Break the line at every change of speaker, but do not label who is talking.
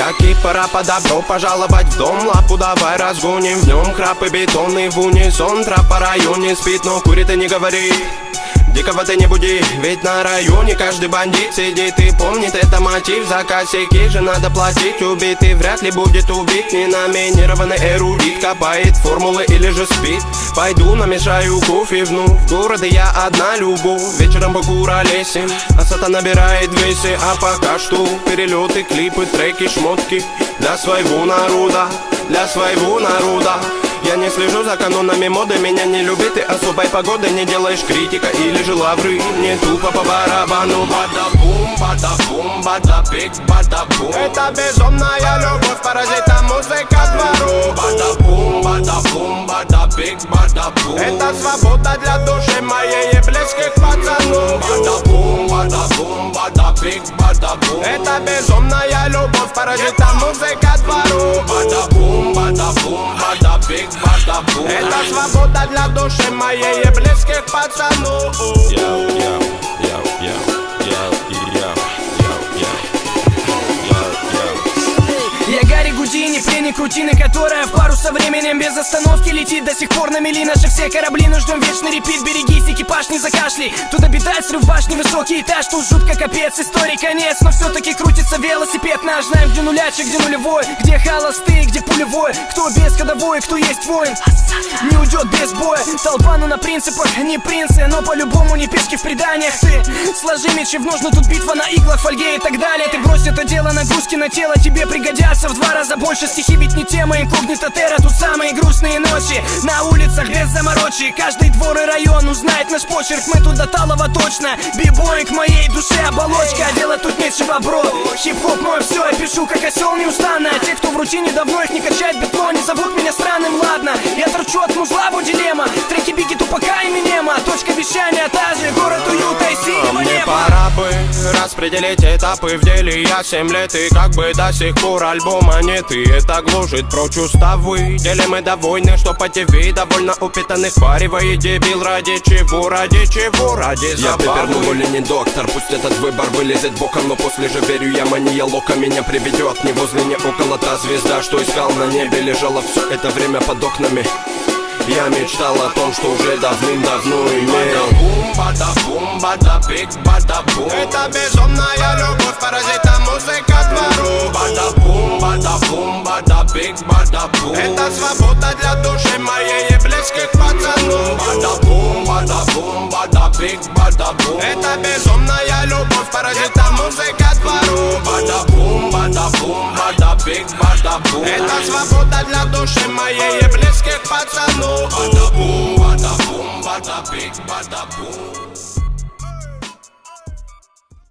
пустяки, пора по добро пожаловать в дом. Лапу давай разгоним, в нем храп и бетонный в унисон. Трап по районе спит, но курит и не говори. Дикого ты не буди, ведь на районе каждый бандит сидит и помнит, это мотив. За косяки же надо платить, убитый вряд ли будет убит. Ненаминированный эрудит копает формулы или же спит. Пойду намешаю кофе в городе я одна любу. Вечером покуролесим, а сата набирает весе. А пока что перелеты, клипы, треки, шмотки для своего народа, для своего народа. Я не слежу за канонами моды, меня не любит и особой погоды. Не делаешь критика или же лавры, не тупо по барабану. Бада-бум, бада-бум, бада-биг, бада-бум. Это безумная любовь, паразита музыка двору. Бада-бум, бада-бум, бада-биг, бада-бум. Это свобода для души моей и близких пацанов. Бада-бум, бада-бум, бада-биг, бада-бум. Это безумная любовь, паразита музыка двору. Бада-бум, бада-бум, бада-биг, бада-бум. Это свобода для души моей и близких пацанов.
Я Гарри Гудини, пленник рутины, которая в пару со временем без остановки летит. До сих пор на мели наши все корабли, но ждем вечный репит. Берегись, экипаж, не закашляй. Тут обитает срыв башни, высокий этаж. Тут жутко капец, истории конец. Но все-таки крутится велосипед наш. Знаем, где нулячек, где нулевой, где холостые, где пулевой. Кто без ходовой, кто есть воин, не уйдет без боя. Толпа, ну на принципах, не принцы, но по-любому не пешки в преданиях. Ты сложи мечи в ножны, тут битва на иглах, фольге и так далее. Ты брось это дело, нагрузки на тело тебе пригодятся в 2 раза больше. Стихи ведь не тема, инкогнито терра. Тут самые грустные ночи на улицах без заморочи. Каждый двор и район узнает наш почерк. Мы тут до талого точно. Бибой к моей душе оболочка. А делать тут нечего, бро. Хип-хоп мой все, я пишу как осел неустанно. А те, кто в рутине давно их не качает бетло, не зовут меня странным, ладно. Я торчу от музла, дилемма. Треки Бигги, Тупака и Минема. Точка вещания та же, город уюта и синего
мне
неба.
пора бы распределить этапы в деле. Я 7 лет и как бы до сих пор альбома нет. И это гложет прочь уставы. Делим мы довольны, что по ТВ довольно упитанных впаривает дебил. Ради чего, ради чего, ради забавы. Я приперну более не доктор, пусть этот выбор вылезет боком. Но после же верю я, мания лока меня приведет. Не возле, не около та звезда, что искал на небе. Лежала все это время под окнами. Я мечтал о том, что уже давным-давно имел. Бада-бум, бада-бум, бада-биг, бада-бум. Это безумная любовь, паразита музыка двору. Бада-бум, бада-бум, бада-биг, бада-бум. Это свобода для души моей и близких пацанов. Бада-бум, бада-бум, бада-биг, бада-бум. Это безумная любовь, паразита музыка двору. Бада-бум, бада-бум, бада-биг, бада-бум. Это свобода для души моей и близких пацанов. Bada boom, bada boom, bada big, bada boom.